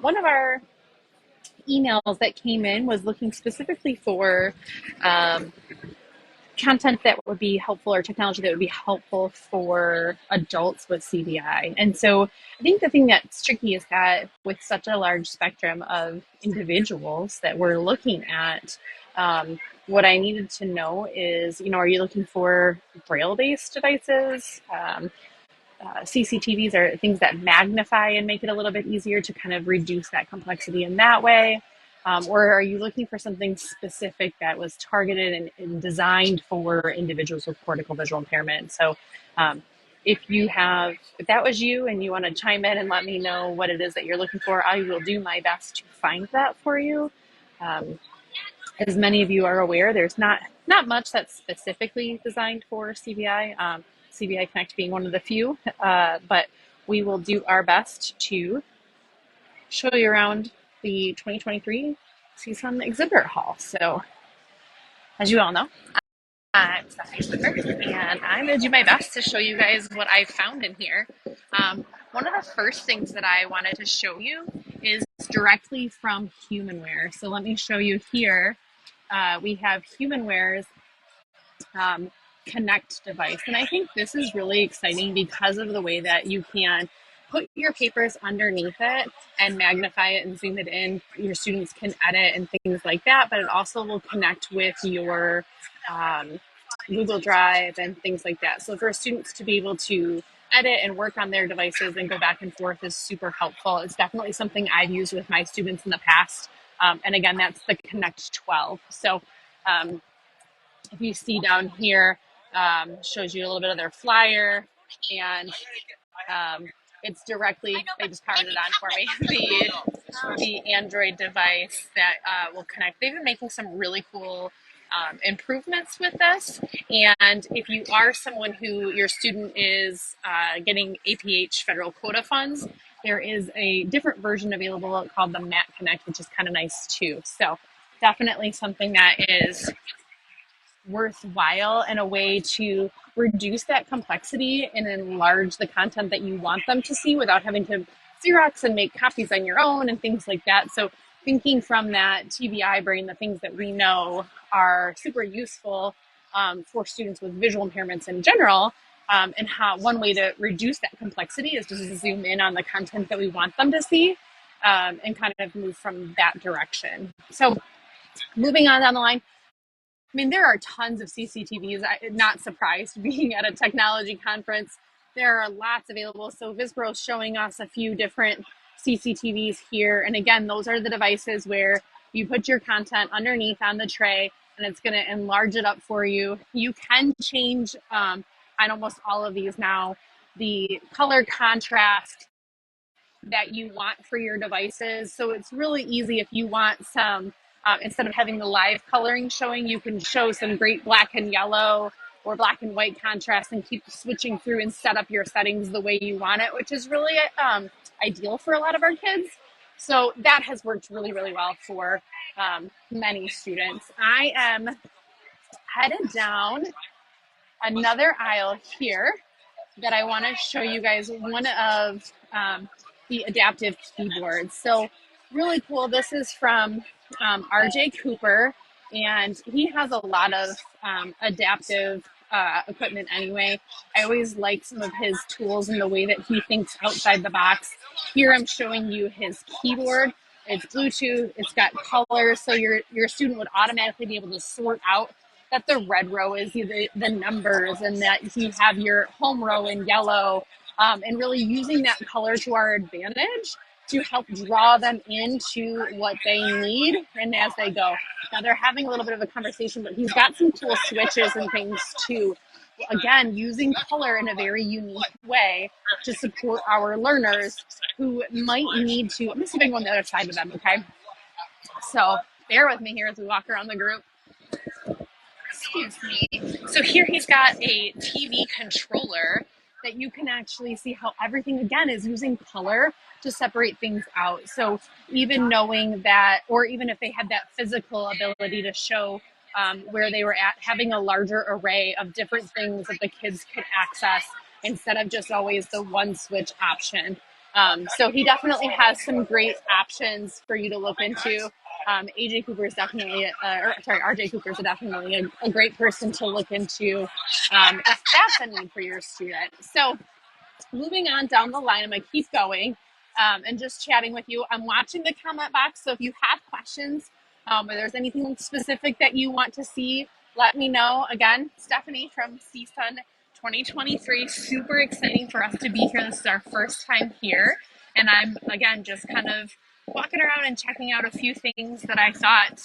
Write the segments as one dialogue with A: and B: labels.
A: One of our emails that came in was looking specifically for um, content that would be helpful or technology that would be helpful for adults with CVI. And so I think the thing that's tricky is that with such a large spectrum of individuals that we're looking at, what I needed to know is, are you looking for braille-based devices? CCTVs are things that magnify and make it a little bit easier to kind of reduce that complexity in that way. Or are you looking for something specific that was targeted and designed for individuals with cortical visual impairment? So if that was you and you want to chime in and let me know what it is that you're looking for, I will do my best to find that for you. As many of you are aware, there's not much that's specifically designed for CVI. CViConnect being one of the few, but we will do our best to show you around the 2023 CSUN exhibitor hall. So, as you all know, I'm Stephanie Schlicker, and I'm going to do my best to show you guys what I found in here. One of the first things that I wanted to show you is directly from HumanWare. So let me show you here. We have HumanWare's Connect device. And I think this is really exciting because of the way that you can put your papers underneath it and magnify it and zoom it in. Your students can edit and things like that, but it also will connect with your Google Drive and things like that. So for students to be able to edit and work on their devices and go back and forth is super helpful. It's definitely something I've used with my students in the past. And again, that's the Connect 12. So if you see down here, shows you a little bit of their flyer, and it's directly, they just powered it on for me, the Android device that will connect. They've been making some really cool improvements with this, and if you are someone who your student is getting APH federal quota funds, there is a different version available called the Mat Connect, which is kind of nice too. So definitely something that is worthwhile and a way to reduce that complexity and enlarge the content that you want them to see without having to Xerox and make copies on your own and things like that. So thinking from that TBI brain, the things that we know are super useful for students with visual impairments in general, and how one way to reduce that complexity is just to zoom in on the content that we want them to see, and kind of move from that direction. So moving on down the line, I mean, there are tons of CCTVs. I'm not surprised being at a technology conference. There are lots available. So VisPro is showing us a few different CCTVs here. And again, those are the devices where you put your content underneath on the tray and it's going to enlarge it up for you. You can change on almost all of these now the color contrast that you want for your devices. So it's really easy if you want some, instead of having the live coloring showing, you can show some great black and yellow or black and white contrast and keep switching through and set up your settings the way you want it, which is really ideal for a lot of our kids. So that has worked really, really well for many students. I am headed down another aisle here that I want to show you guys one of the adaptive keyboards. So really cool. This is from RJ Cooper, and he has a lot of adaptive equipment anyway. I always like some of his tools and the way that he thinks outside the box. Here I'm showing you his keyboard. It's Bluetooth, it's got colors, so your student would automatically be able to sort out that the red row is the numbers and that you have your home row in yellow, and really using that color to our advantage to help draw them into what they need and as they go. Now they're having a little bit of a conversation, but he's got some cool switches and things too. Again, using color in a very unique way to support our learners who might need to, I'm gonna see if I can go on the other side of them, okay? So bear with me here as we walk around the group. Excuse me. So here he's got a TV controller that you can actually see how everything, again, is using color to separate things out. So even knowing that, or even if they had that physical ability to show where they were at, having a larger array of different things that the kids could access instead of just always the one switch option. So he definitely has some great options for you to look into. AJ Cooper is definitely, RJ Cooper is definitely a great person to look into if that's a need for your student. So moving on down the line, I'm going to keep going and just chatting with you. I'm watching the comment box, so if you have questions or there's anything specific that you want to see, let me know. Again, Stephanie from CSUN 2023. Super exciting for us to be here. This is our first time here. And I'm, again, just kind of walking around and checking out a few things that I thought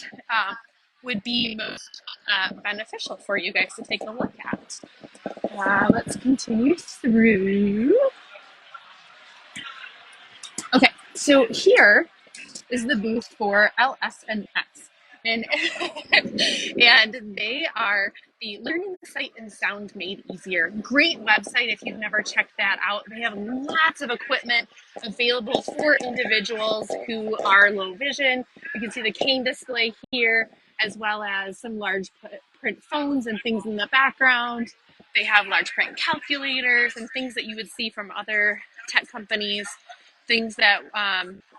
A: would be most beneficial for you guys to take a look at. Let's continue through. Okay, so here is the booth for LS&S. And, and they are the Learning Sight and Sound Made Easier. Great website if you've never checked that out. They have lots of equipment available for individuals who are low vision. You can see the cane display here, as well as some large print phones and things in the background. They have large print calculators and things that you would see from other tech companies, things that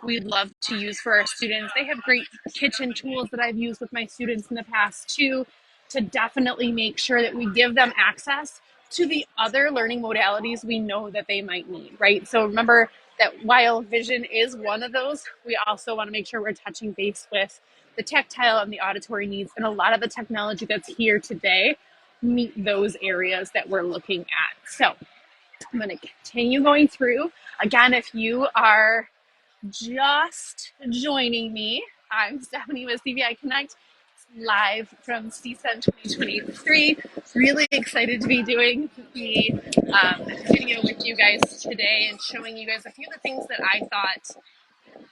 A: we'd love to use for our students. They have great kitchen tools that I've used with my students in the past too, to definitely make sure that we give them access to the other learning modalities we know that they might need, right? So remember that while vision is one of those, we also want to make sure we're touching base with the tactile and the auditory needs. And a lot of the technology that's here today meet those areas that we're looking at. So I'm going to continue going through. Again, if you are just joining me, I'm Stephanie with CViConnect, live from CSUN 2023. Really excited to be doing the video with you guys today and showing you guys a few of the things that I thought,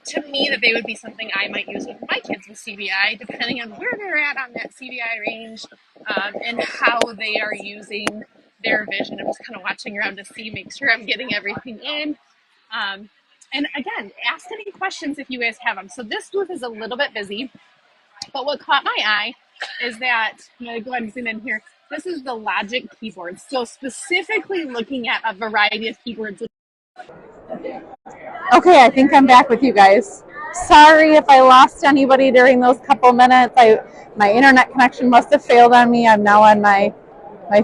A: to me, that they would be something I might use with my kids with CVI, depending on where they're at on that CVI range and how they are using their vision. I'm just kind of watching around to see, make sure I'm getting everything in. And again, ask any questions if you guys have them. So this booth is a little bit busy, but what caught my eye is that, I'm going to go ahead and zoom in here. This is the Logic keyboard. So specifically looking at a variety of keyboards.
B: Okay, I think I'm back with you guys. Sorry if I lost anybody during those couple minutes. My internet connection must have failed on me. I'm now on my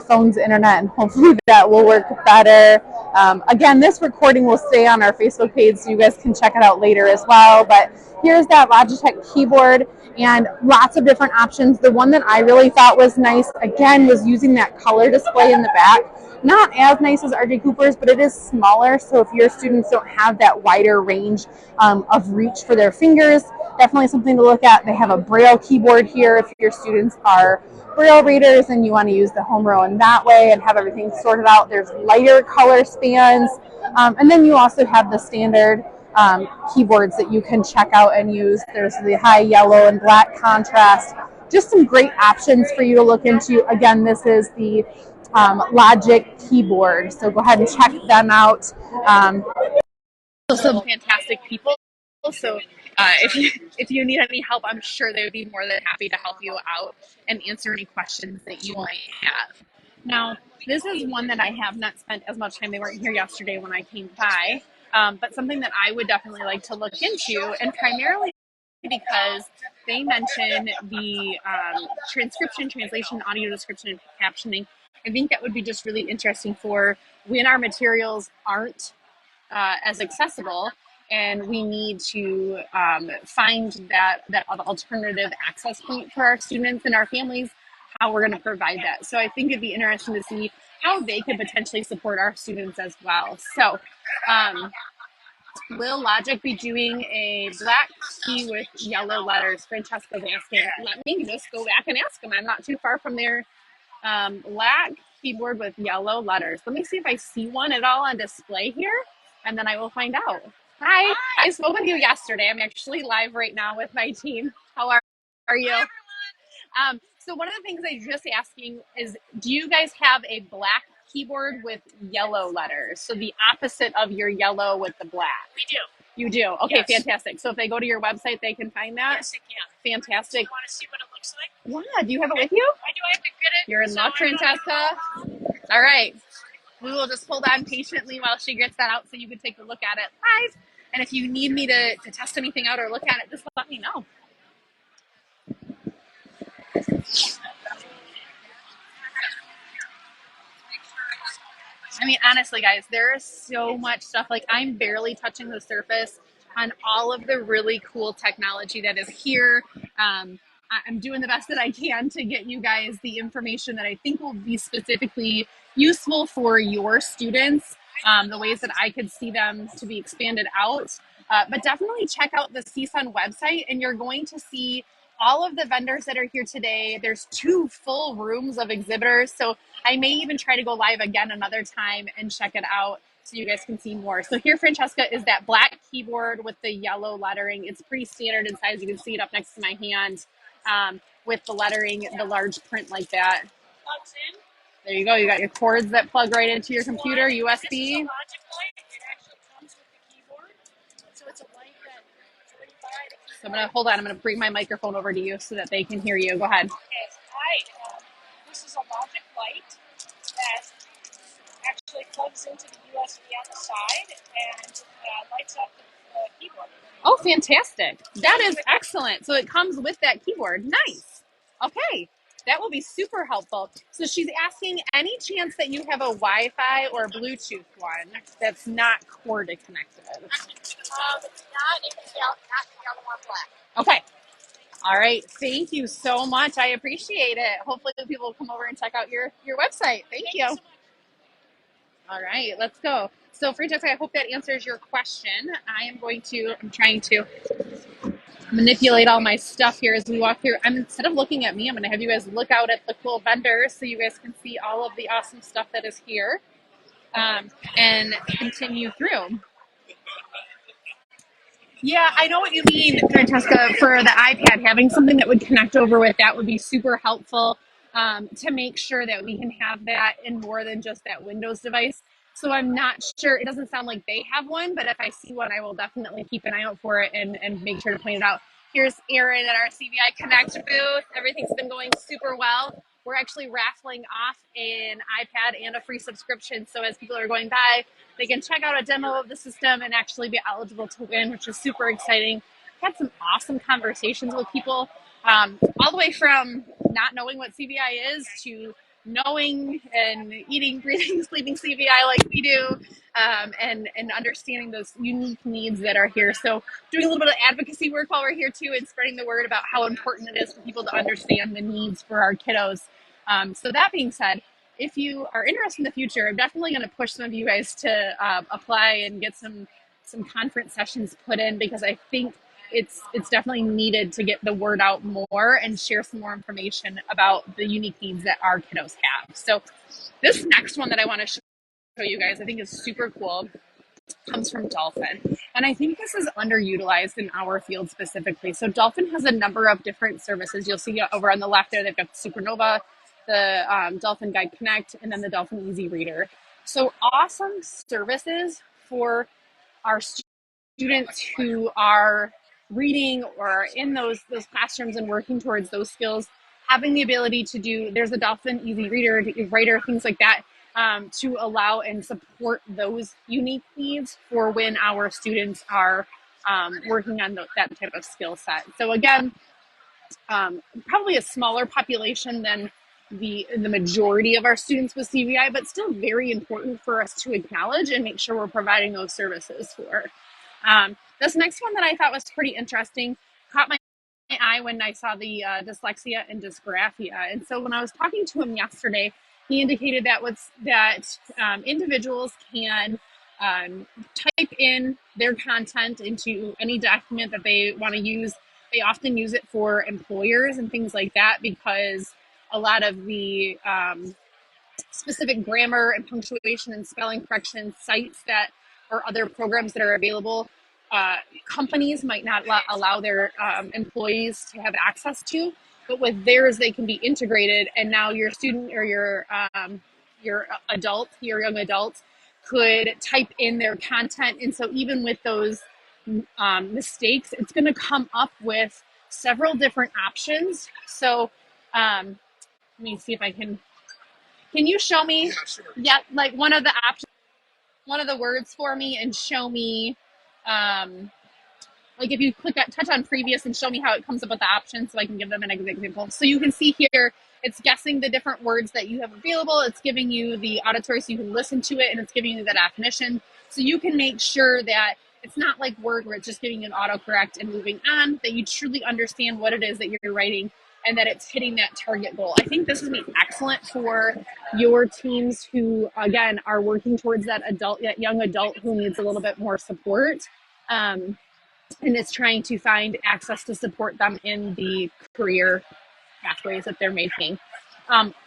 B: phone's internet, and hopefully that will work better. Again, this recording will stay on our Facebook page, so you guys can check it out later as well. But here's that Logitech keyboard, and lots of different options. The one that I really thought was nice, again, was using that color display in the back. Not as nice as RJ Cooper's, but it is smaller, so if your students don't have that wider range of reach for their fingers, definitely something to look at. They have a Braille keyboard here if your students are Braille readers and you want to use the home row in that way and have everything sorted out. There's lighter color spans, and then you also have the standard keyboards that you can check out and use. There's the high yellow and black contrast. Just some great options for you to look into. Again, this is the Logic keyboard, so go ahead and check them out.
A: Some fantastic people. So if you need any help, I'm sure they would be more than happy to help you out and answer any questions that you might have. Now, this is one that I have not spent as much time. They weren't here yesterday when I came by, but something that I would definitely like to look into, and primarily because they mention the transcription, translation, audio description, and captioning. I think that would be just really interesting for when our materials aren't as accessible, and we need to find that alternative access point for our students and our families, how we're going to provide that. So I think it'd be interesting to see how they could potentially support our students as well. So will Logic be doing a black key with yellow letters? Francesca's asking. Let me just go back and ask them. I'm not too far from their black keyboard with yellow letters. Let me see if I see one at all on display here, and then I will find out. Hi, I spoke with you yesterday. I'm actually live right now with my team. How are you? So one of the things I'm just asking is, do you guys have a black keyboard with yellow letters? So the opposite of your yellow with the black.
C: We do.
A: You do? Okay,
C: Yes.
A: fantastic. So if they go to your website, they can find that?
C: Yes, they can.
A: Fantastic.
C: You want to see what it looks like?
A: Yeah, do you have it with you?
C: I do. I have to get it.
A: You're in luck, Francesca. All right. we will just hold on patiently while she gets that out so you can take a look at it live. And if you need me to test anything out or look at it, just let me know. I mean, honestly, guys, there is so much stuff. Like, I'm barely touching the surface on all of the really cool technology that is here. I'm doing the best that I can to get you guys the information that I think will be specifically useful for your students, the ways that I could see them to be expanded out. But definitely check out the CSUN website, and you're going to see all of the vendors that are here today. There's 2 full rooms of exhibitors. So I may even try to go live again another time and check it out so you guys can see more. So here, Francesca, is that black keyboard with the yellow lettering. It's pretty standard in size. You can see it up next to my hand with the lettering, the large print like that. There you go. You got your cords that plug right into your computer, USB. So I'm going to hold on. I'm going to bring my microphone over to you so that they can hear you. Go ahead.
C: Okay, hi. This is a logic light that actually plugs into the USB on the side and lights up the keyboard.
A: Oh, fantastic. That is excellent. So it comes with that keyboard. Nice. Okay. That will be super helpful. So she's asking, any chance that you have a Wi-Fi or Bluetooth one that's not cord connected?
C: It's not the yellow or black.
A: Okay. All right. Thank you so much. I appreciate it. Hopefully people will come over and check out your website. Thank you.
C: So
A: All right, let's go. So Francesca, I hope that answers your question. I'm trying to manipulate all my stuff here as we walk through. Instead of looking at me, I'm going to have you guys look out at the cool vendors so you guys can see all of the awesome stuff that is here and continue through. Yeah, I know what you mean, Francesca. For the iPad, having something that would connect over with that would be super helpful to make sure that we can have that in more than just that Windows device. So I'm not sure. It doesn't sound like they have one, but if I see one, I will definitely keep an eye out for it and make sure to point it out. Here's Erin at our CViConnect booth. Everything's been going super well. We're actually raffling off an iPad and a free subscription. So as people are going by, they can check out a demo of the system and actually be eligible to win, which is super exciting. Had some awesome conversations with people, all the way from not knowing what CVI is to knowing and eating, breathing, sleeping CVI like we do, and understanding those unique needs that are here. So doing a little bit of advocacy work while we're here too, and spreading the word about how important it is for people to understand the needs for our kiddos. So that being said, if you are interested in the future, I'm definitely going to push some of you guys to apply and get some conference sessions put in, because I think it's definitely needed to get the word out more and share some more information about the unique needs that our kiddos have. So this next one that I want to show you guys, I think is super cool, comes from Dolphin. And I think this is underutilized in our field specifically. So Dolphin has a number of different services. You'll see over on the left there, they've got Supernova, the Dolphin Guide Connect, and then the Dolphin Easy Reader. So awesome services for our students who are reading or in those classrooms and working towards those skills, having the ability to do, there's a Dolphin Easy Reader, Writer, things like that, to allow and support those unique needs for when our students are working on that type of skill set. So again, probably a smaller population than the majority of our students with CVI, but still very important for us to acknowledge and make sure we're providing those services for. This next one that I thought was pretty interesting caught my eye when I saw the dyslexia and dysgraphia. And so when I was talking to him yesterday, he indicated that individuals can type in their content into any document that they want to use. They often use it for employers and things like that, because a lot of the specific grammar and punctuation and spelling correction sites that or other programs that are available, companies might not allow their employees to have access to, but with theirs they can be integrated, and now your student or your young adult could type in their content. And so even with those mistakes, it's going to come up with several different options. So let me see if I can Can you show me, yeah, like one of the options, one of the words for me, and show me, like if you touch on previous and show me how it comes up with the options so I can give them an example. So you can see here, it's guessing the different words that you have available. It's giving you the auditory so you can listen to it, and it's giving you the definition. So you can make sure that it's not like Word where it's just giving you an autocorrect and moving on, that you truly understand what it is that you're writing and that it's hitting that target goal. I think this would be excellent for your teams who, again, are working towards that young adult who needs a little bit more support. And is trying to find access to support them in the career pathways that they're making.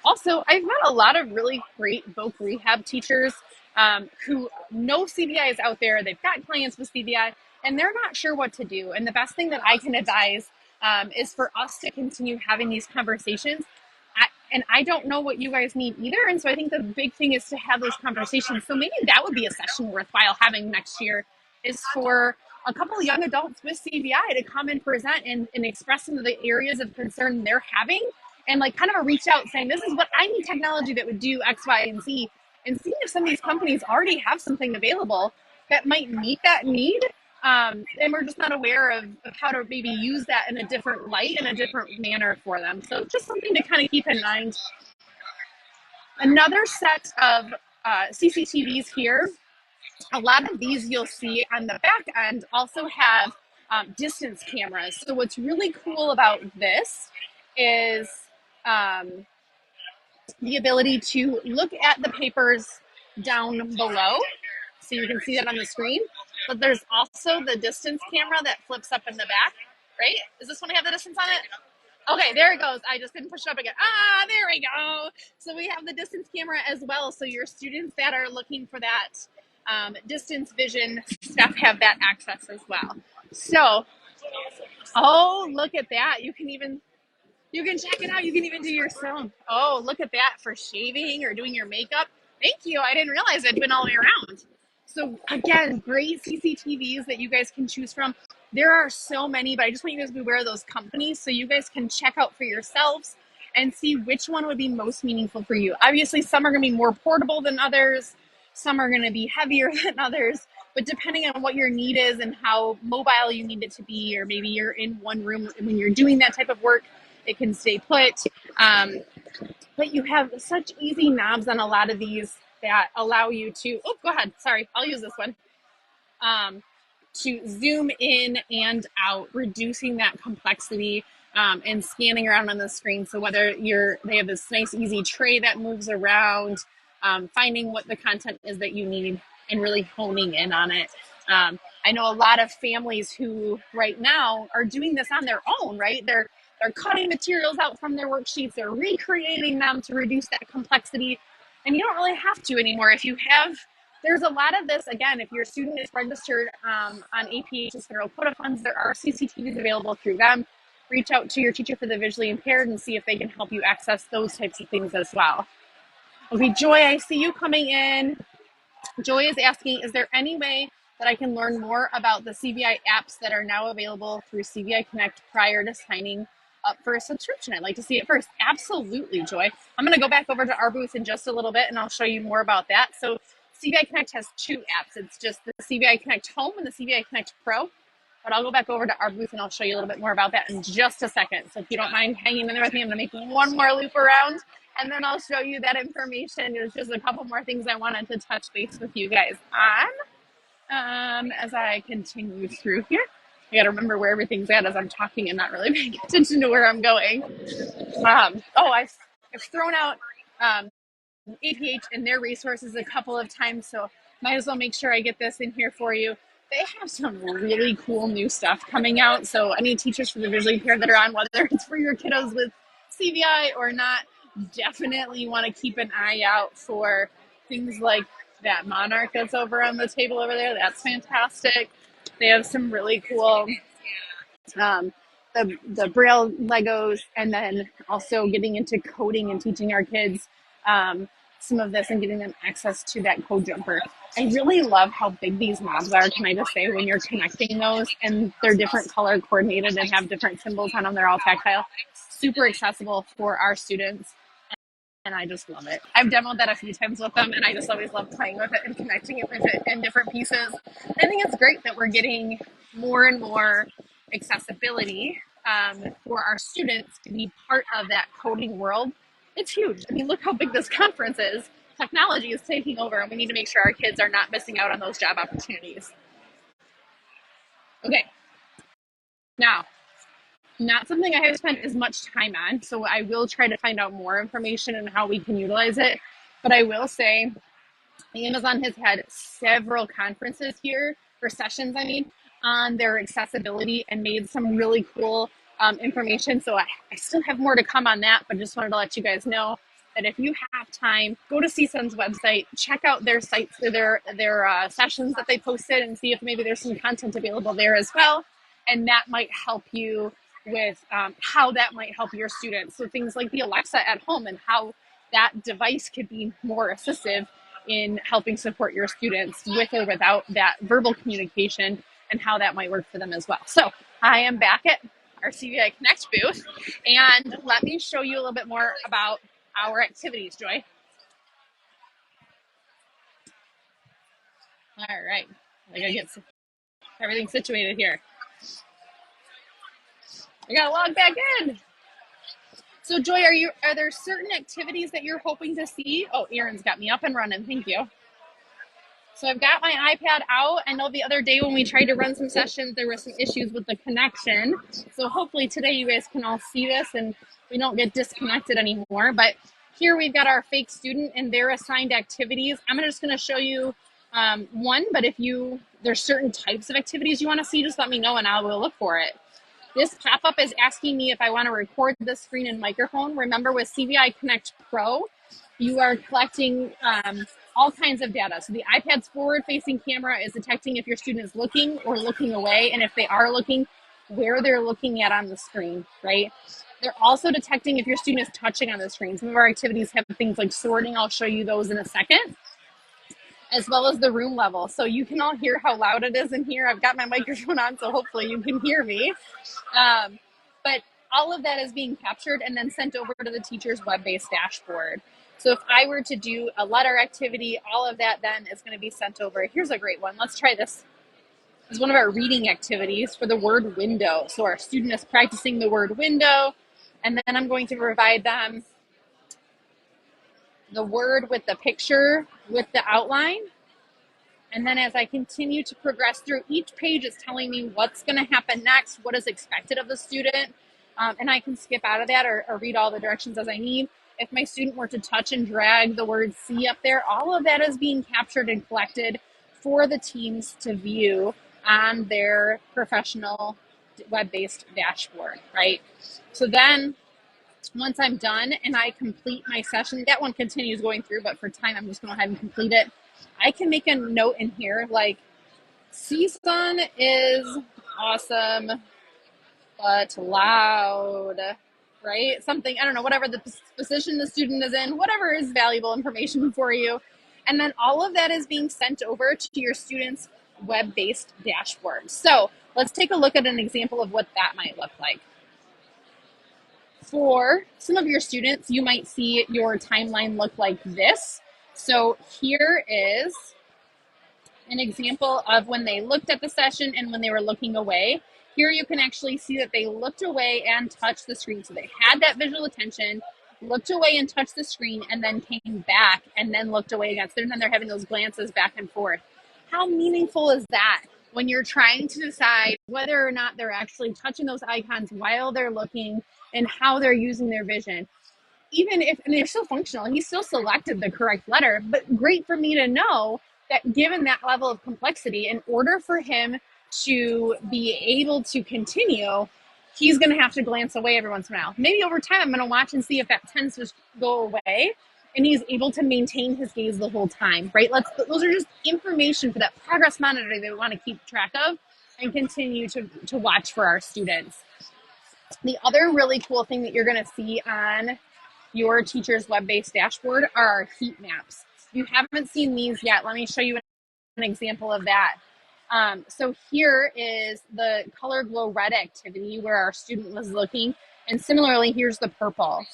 A: Also, I've met a lot of really great voc rehab teachers who know CVI is out there. They've got clients with CVI, and they're not sure what to do. And the best thing that I can advise is for us to continue having these conversations. I don't know what you guys need either. And so I think the big thing is to have those conversations. So maybe that would be a session worthwhile having next year, is for a couple of young adults with CVI to come and present and express some of the areas of concern they're having, and like kind of a reach out saying, this is what I need technology that would do X, Y, and Z, and see if some of these companies already have something available that might meet that need. And we're just not aware of how to maybe use that in a different light, in a different manner for them. So just something to kind of keep in mind. Another set of CCTVs here. A lot of these you'll see on the back end also have distance cameras. So what's really cool about this is the ability to look at the papers down below. So you can see that on the screen. But there's also the distance camera that flips up in the back, right? Is this one have the distance on it? Okay, there it goes. I just didn't push it up again. There we go. So we have the distance camera as well. So your students that are looking for that distance vision stuff have that access as well. So, oh, look at that. You can check it out. You can even do your own. Oh, look at that for shaving or doing your makeup. Thank you. I didn't realize it went all the way around. So again, great CCTVs that you guys can choose from. There are so many, but I just want you guys to be aware of those companies so you guys can check out for yourselves and see which one would be most meaningful for you. Obviously, some are going to be more portable than others. Some are going to be heavier than others. But depending on what your need is and how mobile you need it to be, or maybe you're in one room when you're doing that type of work, it can stay put. But you have such easy knobs on a lot of these that allow you to, oh, go ahead. Sorry, I'll use this one. To zoom in and out, reducing that complexity and scanning around on the screen. So whether they have this nice easy tray that moves around, finding what the content is that you need and really honing in on it. I know a lot of families who right now are doing this on their own, right? They're cutting materials out from their worksheets. They're recreating them to reduce that complexity. And you don't really have to anymore. If you have, there's a lot of this, again, if your student is registered on APH's federal quota funds, there are CCTVs available through them. Reach out to your teacher for the visually impaired and see if they can help you access those types of things as well. Okay, Joy, I see you coming in. Joy is asking, is there any way that I can learn more about the CVI apps that are now available through CViConnect prior to signing up for a subscription? I'd like to see it first. Absolutely, Joy. I'm going to go back over to our booth in just a little bit and I'll show you more about that. So CViConnect has two apps. It's just the CViConnect Home and the CViConnect Pro. But I'll go back over to our booth and I'll show you a little bit more about that in just a second. So if you don't mind hanging in there with me, I'm going to make one more loop around and then I'll show you that information. There's just a couple more things I wanted to touch base with you guys on as I continue through here. I got to remember where everything's at as I'm talking and not really paying attention to where I'm going. I've thrown out APH and their resources a couple of times, so might as well make sure I get this in here for you. They have some really cool new stuff coming out, so any teachers for the visually impaired that are on, whether it's for your kiddos with CVI or not, definitely want to keep an eye out for things like that monarch that's over on the table over there. That's fantastic. They have some really cool the Braille Legos, and then also getting into coding and teaching our kids some of this and getting them access to that code jumper. I really love how big these knobs are, can I just say, when you're connecting those, and they're different color coordinated and have different symbols on them. They're all tactile. Super accessible for our students. and I just love it. I've demoed that a few times with them, and I just always love playing with it and connecting it with it in different pieces. I think it's great that we're getting more and more accessibility for our students to be part of that coding world. It's huge. I mean, look how big this conference is. Technology is taking over, and we need to make sure our kids are not missing out on those job opportunities. Okay, now, not something I have spent as much time on, so I will try to find out more information on how we can utilize it. But I will say Amazon has had several conferences here, or sessions, I mean, on their accessibility and made some really cool information. So I still have more to come on that, but just wanted to let you guys know that if you have time, go to CSUN's website, check out their sites, their sessions that they posted, and see if maybe there's some content available there as well. And that might help you with how that might help your students. So things like the Alexa at home and how that device could be more assistive in helping support your students with or without that verbal communication, and how that might work for them as well. So I am back at our CViConnect booth, and let me show you a little bit more about our activities, Joy. All right, I gotta get everything situated here. I gotta log back in. So Joy, are there certain activities that you're hoping to see? Oh, Aaron's got me up and running, thank you. So I've got my iPad out. I know the other day when we tried to run some sessions, there were some issues with the connection. So hopefully today you guys can all see this and we don't get disconnected anymore. But here we've got our fake student and their assigned activities. I'm just going to show you one, but if there's certain types of activities you want to see, just let me know and I will look for it. This pop-up is asking me if I want to record the screen and microphone. Remember, with CViConnect Pro, you are collecting all kinds of data. So the iPad's forward-facing camera is detecting if your student is looking or looking away, and if they are looking, where they're looking at on the screen, right? They're also detecting if your student is touching on the screen. Some of our activities have things like sorting. I'll show you those in a second, as well as the room level. So you can all hear how loud it is in here. I've got my microphone on, so hopefully you can hear me. But all of that is being captured and then sent over to the teacher's web-based dashboard. So if I were to do a letter activity, all of that then is going to be sent over. Here's a great one. Let's try this. This is one of our reading activities for the word window. So our student is practicing the word window, and then I'm going to provide them the word with the picture with the outline. And then as I continue to progress through each page, it's telling me what's going to happen next, what is expected of the student. And I can skip out of that or read all the directions as I need. If my student were to touch and drag the word see up there, all of that is being captured and collected for the teams to view on their professional web-based dashboard, right? So then once I'm done and I complete my session, that one continues going through, but for time, I'm just going to go ahead and complete it. I can make a note in here like, CSUN is awesome, but loud, right? Something, I don't know, whatever the position the student is in, whatever is valuable information for you. And then all of that is being sent over to your student's web-based dashboard. So let's take a look at an example of what that might look like. For some of your students, you might see your timeline look like this. So here is an example of when they looked at the session and when they were looking away. Here you can actually see that they looked away and touched the screen. So they had that visual attention, looked away and touched the screen, and then came back and then looked away again. So then they're having those glances back and forth. How meaningful is that when you're trying to decide whether or not they're actually touching those icons while they're looking and how they're using their vision? Even if, and they're still functional, he still selected the correct letter, but great for me to know that given that level of complexity, in order for him to be able to continue, he's going to have to glance away every once in a while. Maybe over time, I'm going to watch and see if that tends to go away and he's able to maintain his gaze the whole time, right? Those are just information for that progress monitor that we want to keep track of and continue to watch for our students. The other really cool thing that you're going to see on your teacher's web-based dashboard are our heat maps. If you haven't seen these yet, let me show you an example of that. So here is the color glow red activity where our student was looking. And similarly, here's the purple.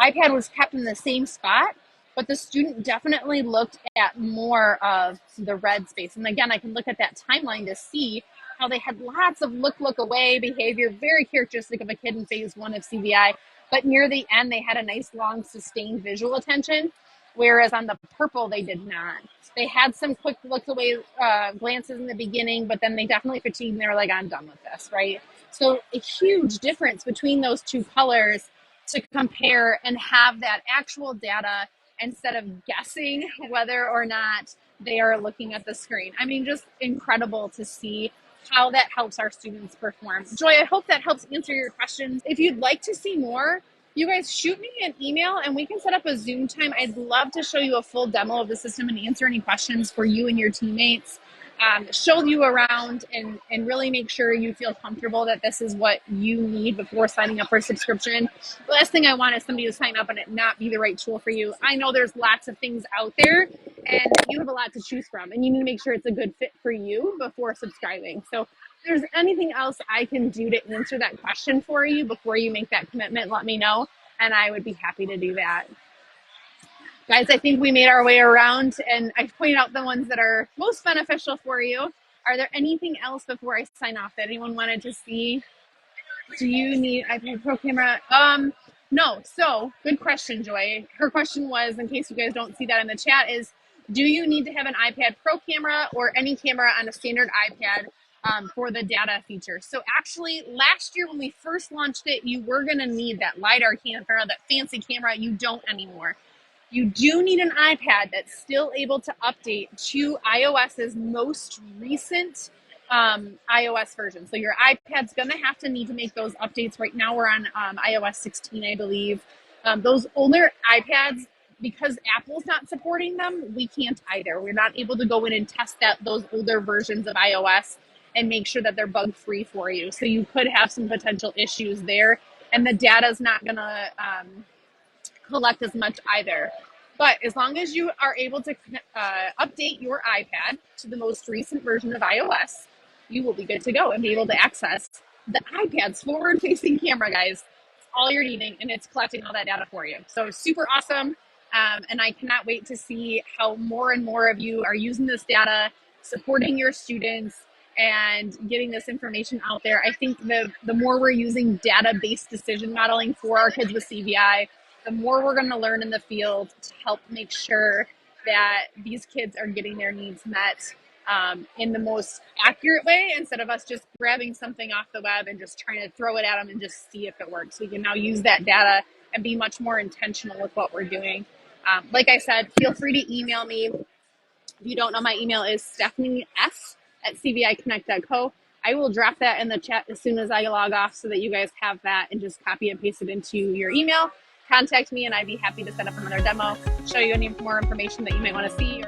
A: iPad was kept in the same spot, but the student definitely looked at more of the red space. And again, I can look at that timeline to see how they had lots of look away behavior, very characteristic of a kid in phase 1 of CVI. But near the end, they had a nice long sustained visual attention, whereas on the purple, they did not. They had some quick look away glances in the beginning, but then they definitely fatigued and they were like, I'm done with this, right? So a huge difference between those two colors to compare and have that actual data instead of guessing whether or not they are looking at the screen. I mean, just incredible to see how that helps our students perform. Joy, I hope that helps answer your questions. If you'd like to see more, you guys shoot me an email and we can set up a Zoom time. I'd love to show you a full demo of the system and answer any questions for you and your teammates. Show you around and really make sure you feel comfortable that this is what you need before signing up for a subscription. The last thing I want is somebody to sign up and it not be the right tool for you. I know there's lots of things out there and you have a lot to choose from and you need to make sure it's a good fit for you before subscribing. So if there's anything else I can do to answer that question for you before you make that commitment, let me know and I would be happy to do that. Guys, I think we made our way around and I pointed out the ones that are most beneficial for you. Are there anything else before I sign off that anyone wanted to see? Do you need iPad Pro camera? No. So good question, Joy. Her question was, in case you guys don't see that in the chat, is do you need to have an iPad Pro camera or any camera on a standard iPad for the data feature? So actually, last year when we first launched it, you were going to need that LiDAR camera, that fancy camera. You don't anymore. You do need an iPad that's still able to update to iOS's most recent iOS version. So your iPad's going to have to need to make those updates. Right now we're on iOS 16, I believe. Those older iPads, because Apple's not supporting them, we can't either. We're not able to go in and test those older versions of iOS and make sure that they're bug-free for you. So you could have some potential issues there. And the data's not going to collect as much either. But as long as you are able to update your iPad to the most recent version of iOS, you will be good to go and be able to access the iPad's forward-facing camera, guys. It's all you're needing, and it's collecting all that data for you. So super awesome, and I cannot wait to see how more and more of you are using this data, supporting your students, and getting this information out there. I think the more we're using data-based decision modeling for our kids with CVI, the more we're going to learn in the field to help make sure that these kids are getting their needs met in the most accurate way, instead of us just grabbing something off the web and just trying to throw it at them and just see if it works. We can now use that data and be much more intentional with what we're doing. Like I said, feel free to email me. If you don't know, my email is stephanies@CViConnect.co. I will drop that in the chat as soon as I log off so that you guys have that and just copy and paste it into your email. Contact me and I'd be happy to set up another demo, show you any more information that you might want to see.